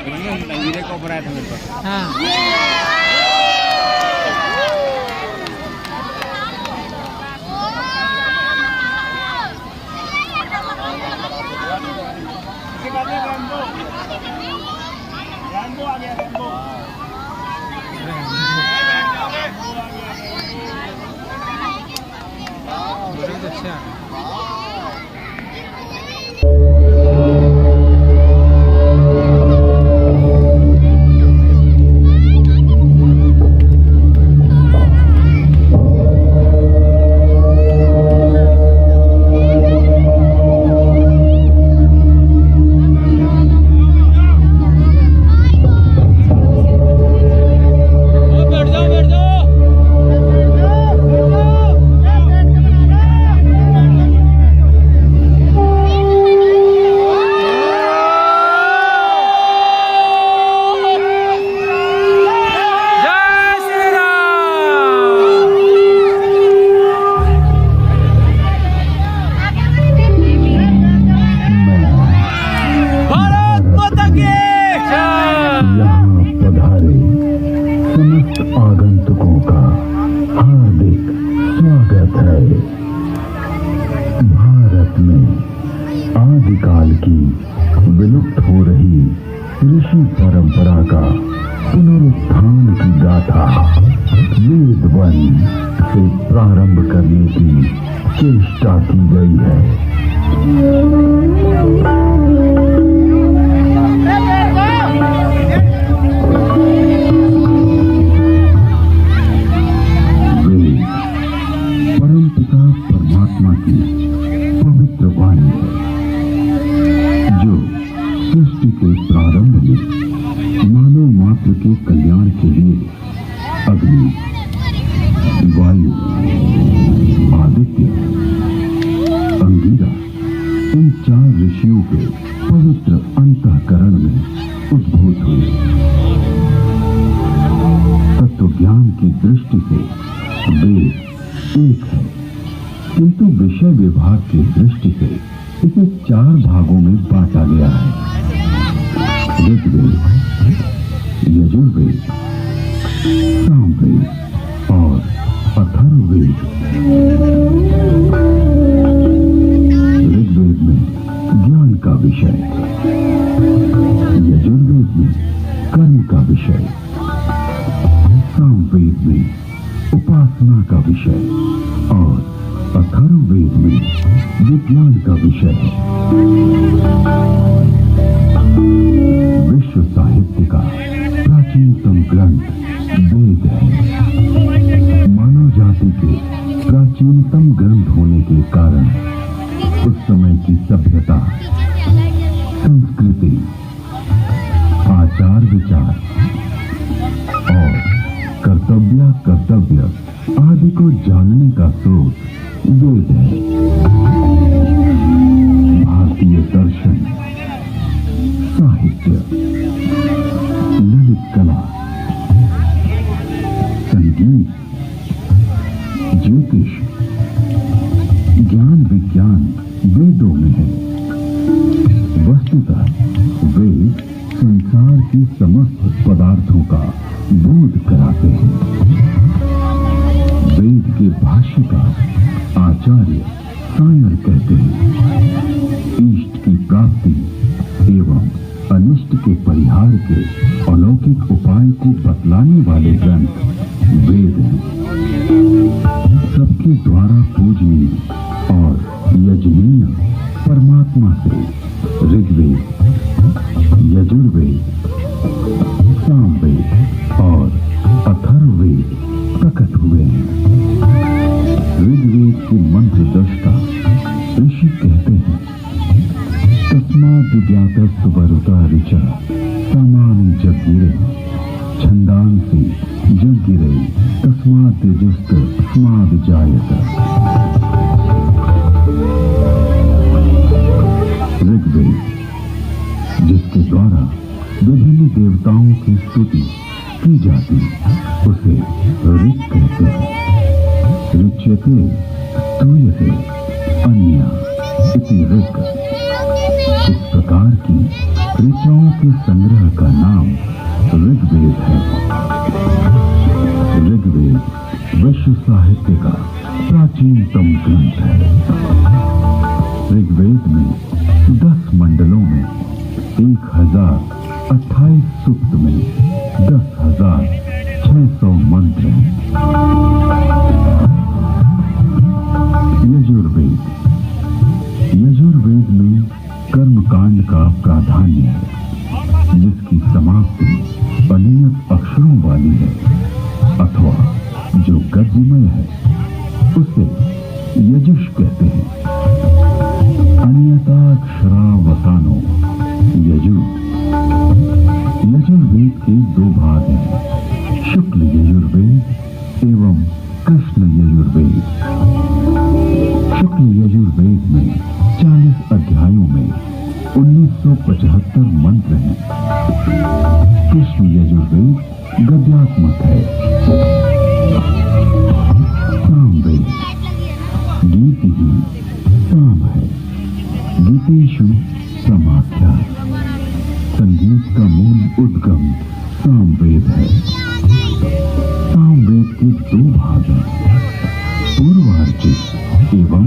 तंगीरे को ऊपर आया था मेरे पास। हाँ अच्छा आगंतुकों का हार्दिक स्वागत है। भारत में आदिकाल की विलुप्त हो रही ऋषि परंपरा का पुनरुत्थान की गाथा वेद वन से प्रारंभ करने की चेष्टा की गई है। परमात्मा की पवित्र वाणी है जो सृष्टि के प्रारंभ में मानव मात्र के कल्याण के लिए अग्नि, वायु, आदित्य, अंगिरा इन 4 ऋषियों के पवित्र अंतःकरण में उद्भूत हुए। तत्व ज्ञान की दृष्टि से वेद एक है, किंतु विषय विभाग की दृष्टि से इसे 4 भागों में बांटा गया है। ऋग्वेद, यजुर्वेद, सामवेद और अथर्ववेद। ऋग्वेद में ज्ञान का विषय, यजुर्वेद में कर्म का विषय, सामवेद में उपासना का विषय और अथर्ववेद में विज्ञान का विषय है। विश्व साहित्य का प्राचीनतम ग्रंथ वेद है। मानव जाति के प्राचीनतम ग्रंथ होने के कारण उस समय की सभ्यता, संस्कृति, आचार विचार और कर्तव्य आदि को जानने का स्रोत वेद है। भारतीय दर्शन, साहित्य, ललित कला, संगीत, ज्योतिष, ज्ञान विज्ञान वेदों में है। वस्तुतः वेद संसार की समस्त पदार्थों का बोध कराते हैं। वेद के भाष्य का आचार्य सायर कहते हैं, इष्ट की प्राप्ति एवं अनिष्ट के परिहार के अलौकिक उपाय को बतलाने वाले ग्रंथ वेद हैं। सबके द्वारा पूजनीय और यजनीय परमात्मा से ऋग्वेद, यजुर्वेद, सामवेद और अथर्ववेद प्रकट हुए हैं। ऋग्वेद के मंत्र दृष्टा ऋषि कहते हैं, तस्माद् ज्ञातस्य वरुता ऋचा सामानि जग्गिरे छंदांसि जग्गिरे तस्मात् तेजस्त स्माद् जायत। ऋग्वेद जिसके द्वारा विभिन्न देवताओं की स्तुति की जाती उसे ऋग कहते हैं। ऋच्यते स्तूयते अन्या इति ऋग। इस प्रकार की ऋचाओं के संग्रह का नाम ऋग्वेद है। ऋग्वेद विश्व साहित्य का प्राचीनतम ग्रंथ है। ऋग्वेद में 10 मंडलों में 1028 सूक्त में 10,600 मंत्र हैं। यजुर्वेद में कर्मकांड का प्राधान्य है, जिसकी समाप्ति अनियत अक्षरों वाली है अथवा जो गद्यमय है उसे यजुष कहते हैं। अनियताक्षरावसानो यजुर। यजुर्वेद के 2 भाग हैं, शुक्ल यजुर्वेद एवं कृष्ण यजुर्वेद। शुक्ल यजुर्वेद में 40 अध्यायों में 1975 मंत्र हैं। कृष्ण यजुर्वेद गद्यात्मक है। सामवेद गीति ही साम है। गीतेषु समाख्या। संगीत का मूल उद्गम सामवेद है। सामवेद के 2 भाग हैं, पूर्वार्चित एवं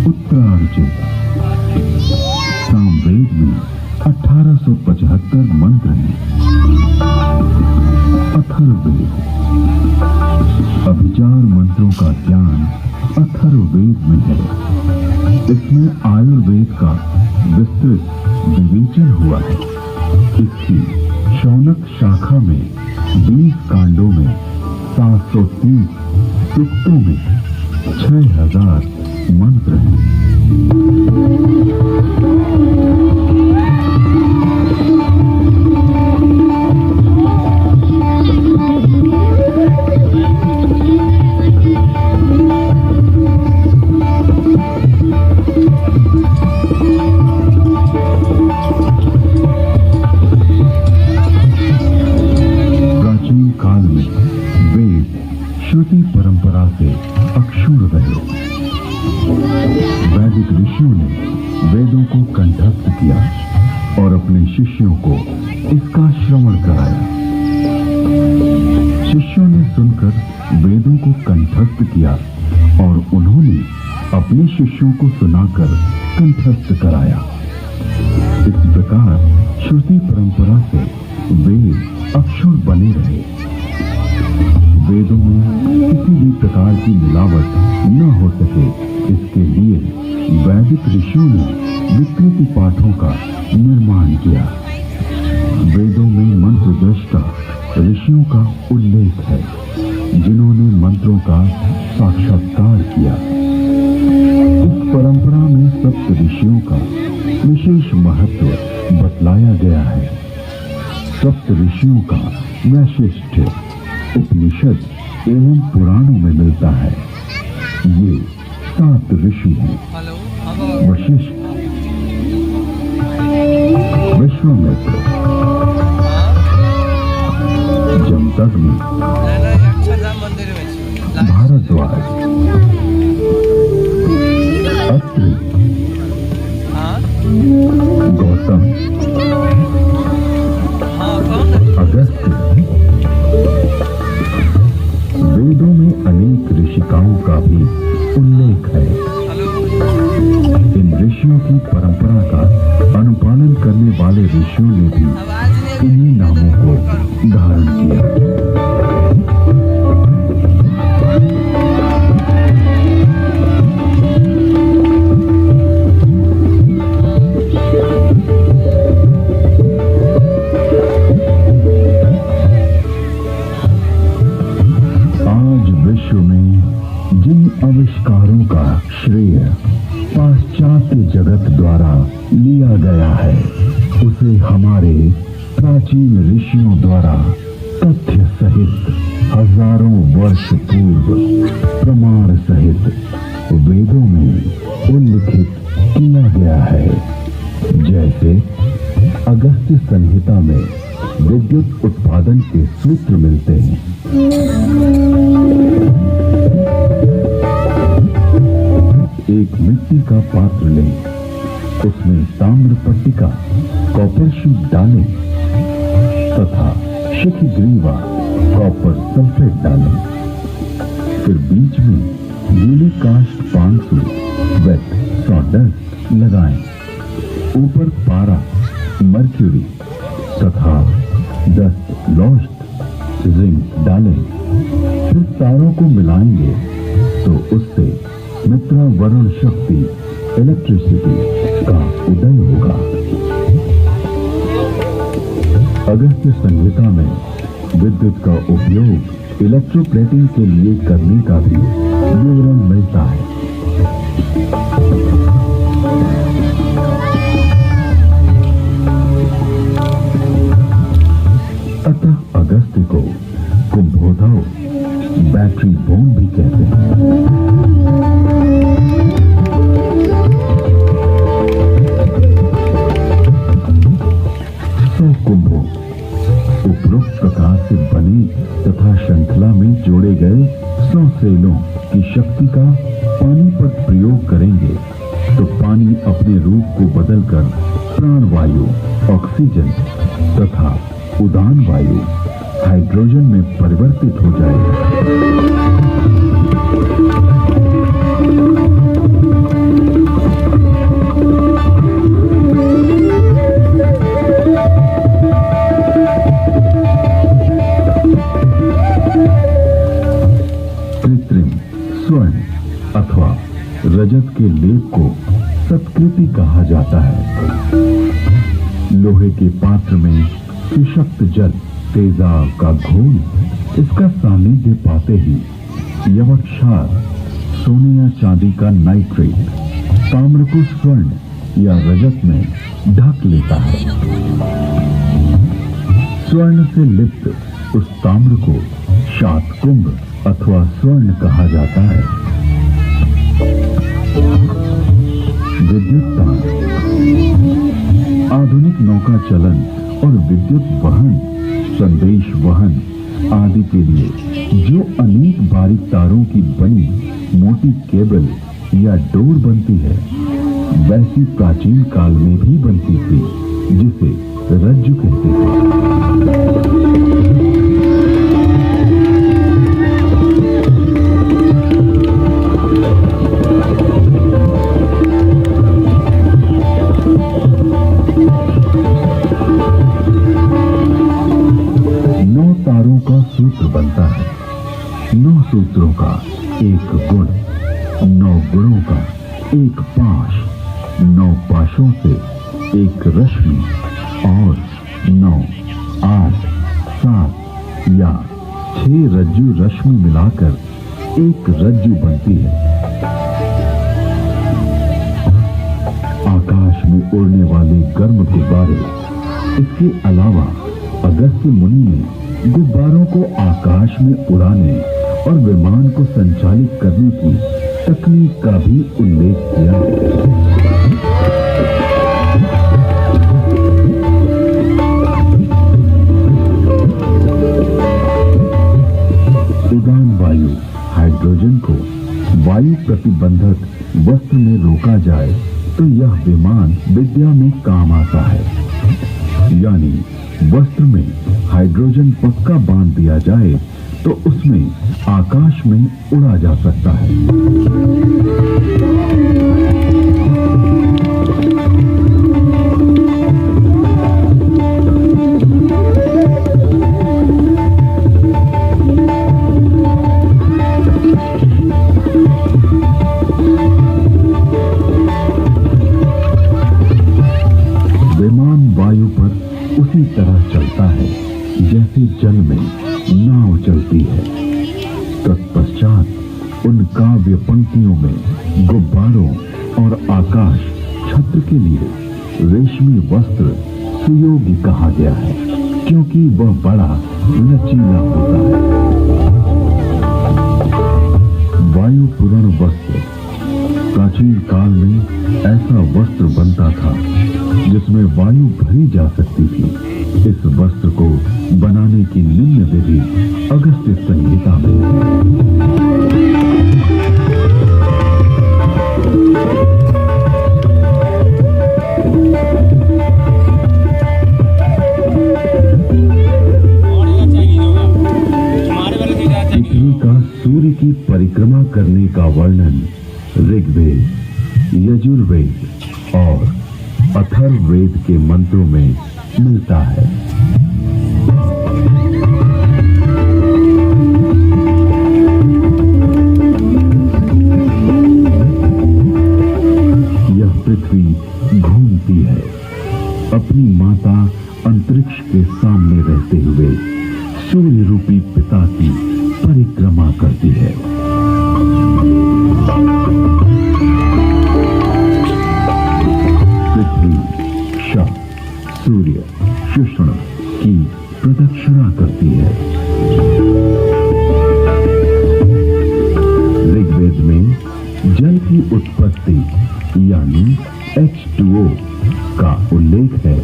उत्तरार्चित। सामवेद में 1875 मंत्र हैं। अथर्ववेद। अभिचार मंत्रों का ज्ञान अथर्ववेद में है। इसमें आयुर्वेद का विस्तृत विवेचन हुआ है। इसकी शौनक शाखा में 20 कांडों में 730 सूक्तों में 6000 मंत्र हैं। प्राचीन काल में वेद श्रुति परंपरा से अक्षुण्ण रहे। वैदिक ऋषियों ने वेदों को कंठस्थ किया और अपने शिष्यों को इसका श्रवण कराया। शिष्यों ने सुनकर वेदों को कंठस्थ किया और उन्होंने अपने शिष्यों को सुनाकर कंठस्थ कराया। इस प्रकार श्रुति परंपरा से वेद अक्षुण्ण बने रहे। वेदों में किसी भी प्रकार की मिलावट न हो सके, इसके लिए वैदिक ऋषियों ने विकृति पाठों का निर्माण किया। वेदों में मंत्र दृष्टा ऋषियों का उल्लेख है, जिन्होंने मंत्रों का साक्षात्कार किया। इस परंपरा में सप्त ऋषियों का विशेष महत्व बतलाया गया है। सप्त ऋषियों का वैशिष्ट्य उपनिषद एवं पुराणों में मिलता है। ये 7 ऋषि हैं। वशिष्ठ, विश्वामित्र, जमदग्नि, भारद्वाज, अत्रि, गौतम, अगस्त्य। वेदों में अनेक ऋषिकाओं का भी उल्लेख है। इन ऋषियों की परंपरा का अनुपालन करने वाले ऋषियों ने भी इन्हीं नामों को धारण किया। आज विश्व में जिन आविष्कारों का श्रेय पाश्चात्य जगत द्वारा लिया गया है, उसे हमारे प्राचीन ऋषियों द्वारा तथ्य सहित हजारों वर्ष पूर्व प्रमाण सहित वेदों में उल्लिखित किया गया है। जैसे अगस्त्य संहिता में विद्युत उत्पादन के सूत्र मिलते हैं। एक मिट्टी का पात्र लें, उसमें ताम्र पट्टिका कॉपर शीट डालें तथा शिखग्रीवा कॉपर सल्फेट डालें। फिर बीच में गीली काष्ठ पांसु वेट सॉडस्ट लगाएं। ऊपर पारा मर्क्यूरी तथा 10 लॉस्ट जिंक डालें। फिर तारों को मिलाएंगे तो उससे मित्रा वरुण शक्ति इलेक्ट्रिसिटी का उदय होगा। अगस्त्य संहिता में विद्युत का उपयोग इलेक्ट्रोप्लेटिंग के लिए करने का भी विवरण मिलता है। अतः अगस्त्य को कुंभोधव बैटरी बोन भी कहते हैं। कुंभों उपरोक्त प्रकार से बने तथा श्रृंखला में जोड़े गए 100 सेलों की शक्ति का पानी पर प्रयोग करेंगे तो पानी अपने रूप को बदलकर प्राणवायु ऑक्सीजन तथा उदान वायु हाइड्रोजन में परिवर्तित हो जाएगा। कृत्रिम स्वर्ण अथवा रजत के लेप को सत्कृति कहा जाता है। लोहे के पात्र में सुशक्त जल तेजाब का घोल इसका सानिध्य पाते ही यवक्षार सोने या चांदी का नाइट्रेट ताम्र को स्वर्ण या रजत में ढक लेता है। स्वर्ण से लिप्त उस ताम्र को शातकुंभ अथवा स्वर्ण कहा जाता है। विद्युत तार आधुनिक नौका चलन और विद्युत वहन संदेश वहन आदि के लिए जो अनेक बारीक तारों की बनी मोटी केबल या डोर बनती है वैसी प्राचीन काल में भी बनती थी जिसे रज्जु कहते थे। तारों का सूत्र बनता है। 9 सूत्रों का एक गुण, 9 गुणों का एक पाश, 9 पाशों से एक रश्मि और 9, 8, 7 या 6 रज्जु रश्मि मिलाकर एक रज्जु बनती है। आकाश में उड़ने वाले गर्म गुब्बारे। इसके अलावा अगस्त्य मुनि ने गुब्बारों को आकाश में उड़ाने और विमान को संचालित करने की तकनीक का भी उल्लेख किया है। उदान वायु हाइड्रोजन को वायु प्रतिबंधक वस्त्र में रोका जाए तो यह विमान विद्या में काम आता है। यानी वस्त्र में हाइड्रोजन पक्का बांध दिया जाए तो उसमें आकाश में उड़ा जा सकता है। विमान वायु पर उसी तरह चलता है जैसे जल में नाव चलती है। तत्पश्चात उन काव्य पंक्तियों में गुब्बारों और आकाश छत्र के लिए रेशमी वस्त्र सुयोगी कहा गया है क्योंकि वह बड़ा लचीला होता है। वायु पूर्ण वस्त्र प्राचीन काल में ऐसा वस्त्र बनता था जिसमें वायु भरी जा सकती थी। इस वस्त्र को बनाने की निम्न विधि अगस्त्य संहिता में है। करने का वर्णन ऋग्वेद, यजुर्वेद और अथर्ववेद के मंत्रों में मिलता है। यह पृथ्वी घूमती है, अपनी माता अंतरिक्ष के सामने रहते हुए सूर्य रूपी पिता की परिक्रमा करती है। पृथ्वी शक, सूर्य, शुष्ण की प्रदक्षिणा करती है। ऋग्वेद में जल की उत्पत्ति यानी H2O का उल्लेख है।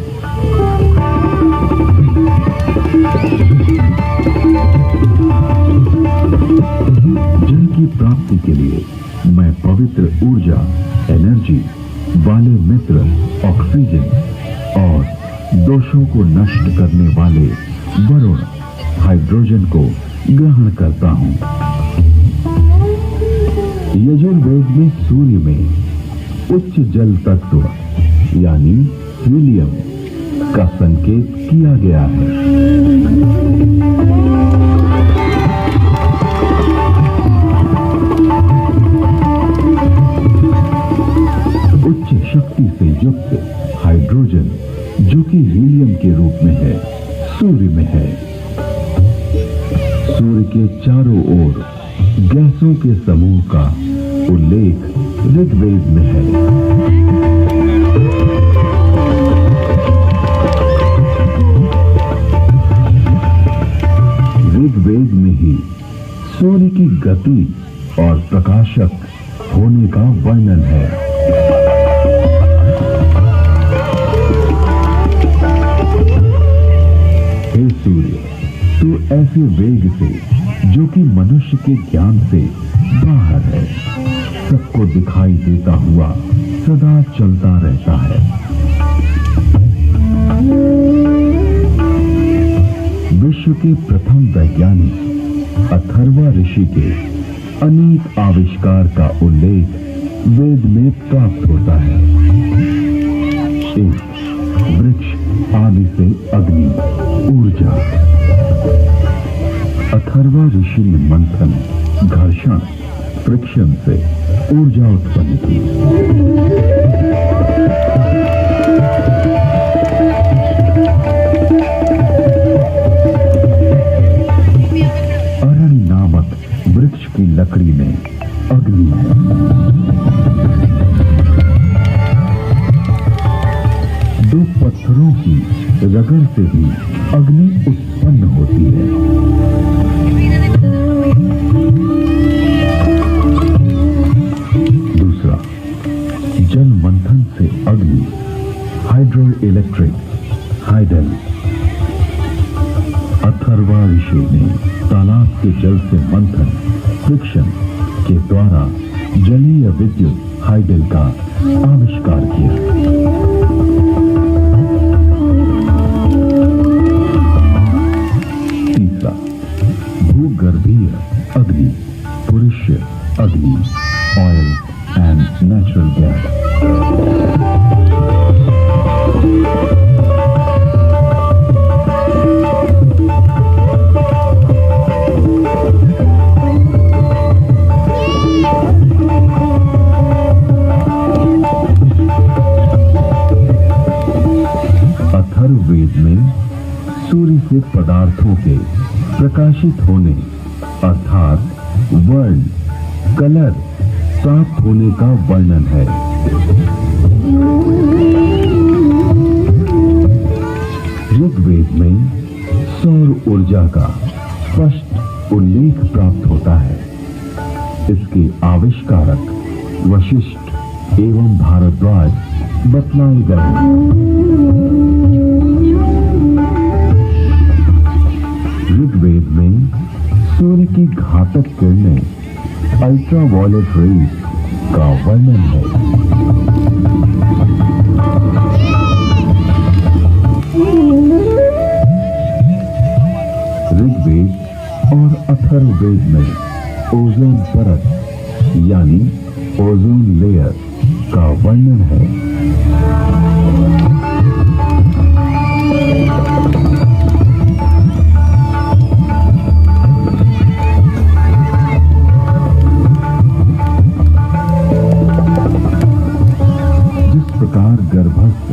जल की प्राप्ति के लिए मैं पवित्र ऊर्जा, एनर्जी वाले मित्र ऑक्सीजन और दोषों को नष्ट करने वाले वरुण हाइड्रोजन को ग्रहण करता हूं। यजुर्वेद में सूर्य में उच्च जल तत्व यानी हीलियम का संकेत किया गया है। उच्च शक्ति से युक्त हाइड्रोजन जो कि हीलियम के रूप में है, सूर्य में है। सूर्य के चारों ओर गैसों के समूह का उल्लेख ऋग्वेद में है। ऋग्वेद में ही सूर्य की गति और प्रकाशक होने का वर्णन है। हे सूर्य, तू ऐसे वेग से जो कि मनुष्य के ज्ञान से बाहर है, सबको दिखाई देता हुआ सदा चलता रहता है। विश्व के प्रथम वैज्ञानिक अथर्वा ऋषि के अनेक आविष्कार का उल्लेख वेद में प्राप्त होता है। एक वृक्ष आदि से अग्नि, ऊर्जा। अथर्वा ऋषि ने मंथन, घर्षण, फ्रिक्शन से ऊर्जा उत्पन्न की। अरण्य नामक वृक्ष की लकड़ी में अग्नि है। दो पत्थरों की रगड़ से भी अग्नि उत्पन्न होती है। दूसरा, जल मंथन से अग्नि, हाइड्रो इलेक्ट्रिक, हाइडल। अथर्वा ऋषि ने तालाब के जल से मंथन, फ्रिक्शन के द्वारा जलीय विद्युत हाइडल का आविष्कार किया। तीसरा, भूगर्भीय अग्नि, पुरुष अग्नि, oil and natural gas. Atharvaveda में सूर्य से पदार्थों के प्रकाशित होने अर्थात वर्ण, कलर प्राप्त होने का वर्णन है। ऋग्वेद में सौर ऊर्जा का स्पष्ट उल्लेख प्राप्त होता है। इसके आविष्कारक वशिष्ठ एवं भारद्वाज बतलाए गए। ऋग्वेद में सूर्य की घातक किरणें अल्ट्रावायलेट रेज का वर्णन है। ऋग्वेद और अथर्ववेद में ओजोन परत यानी ओजोन लेयर का वर्णन है। जिस प्रकार गर्भस्थ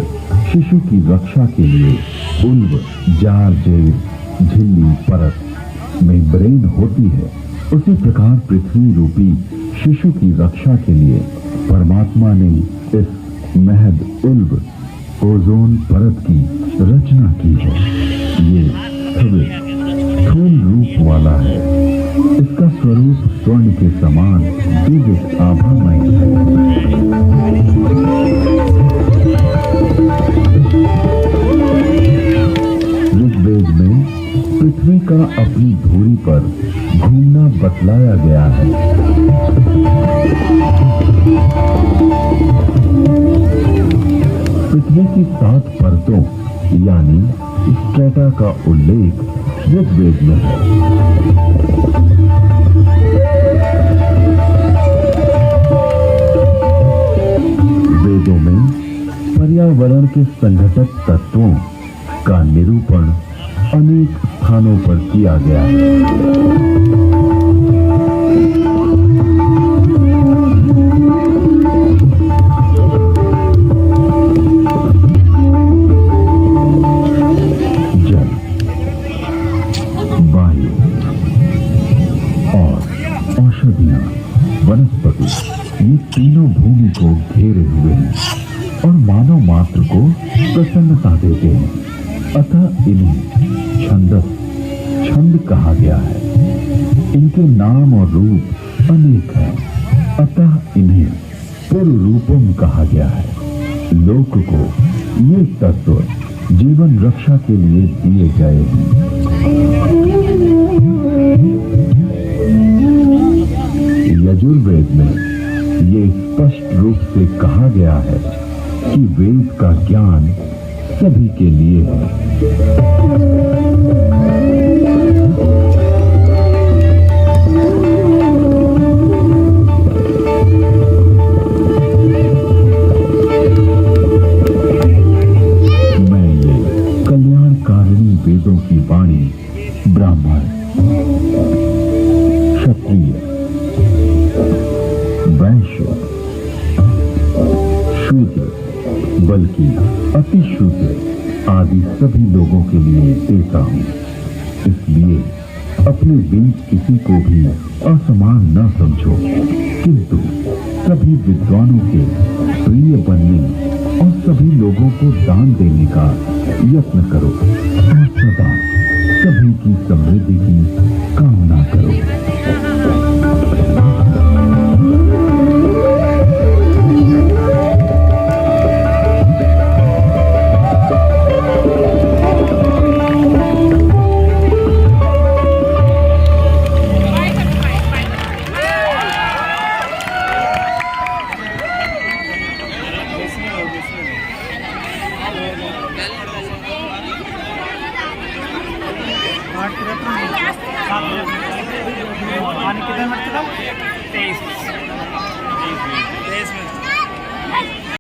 शिशु की रक्षा के लिए उल्व, जार, जेल, झिल्ली, परत, मेम्ब्रेन होती है, उसी प्रकार पृथ्वी रूपी शिशु की रक्षा के लिए परमात्मा ने इस महद उल्व ओजोन परत की रचना की है। ये स्थूल रूप वाला है। इसका स्वरूप स्वर्ण के समान दिव्य आभामय है। ऋग्वेद में पृथ्वी का अपनी धुरी पर घूमना बतलाया गया है। पृथ्वी की 7 परतों यानी स्ट्रेटा का उल्लेख ऋग्वेद में है। वेदों में पर्यावरण के संघटक तत्वों का निरूपण अनेक स्थानों पर किया गया है। जल, वायु और औषधियां, वनस्पति, ये तीनों भूमि को घेरे हुए हैं और मानव मात्र को प्रसन्नता देते हैं। अतः इन्हें छंद कहा गया है। इनके नाम और रूप अनेक हैं। अतः इन्हें पुरुरूपम कहा गया है। लोक को ये तत्व जीवन रक्षा के लिए दिए गए हैं। यजुर्वेद में ये स्पष्ट रूप से कहा गया है कि वेद का ज्ञान सभी के लिए है। मैं ये कल्याणकारिणी वेदों की वाणी ब्राह्मण, क्षत्रिय, वैश्य, शूद्र, बल्कि अति शूद्र आदि सभी लोगों के लिए देता हूँ। इसलिए अपने बीच किसी को भी असमान न समझो, किंतु सभी विद्वानों के प्रिय बनने और सभी लोगों को दान देने का यत्न करो और सदा सभी की समृद्धि की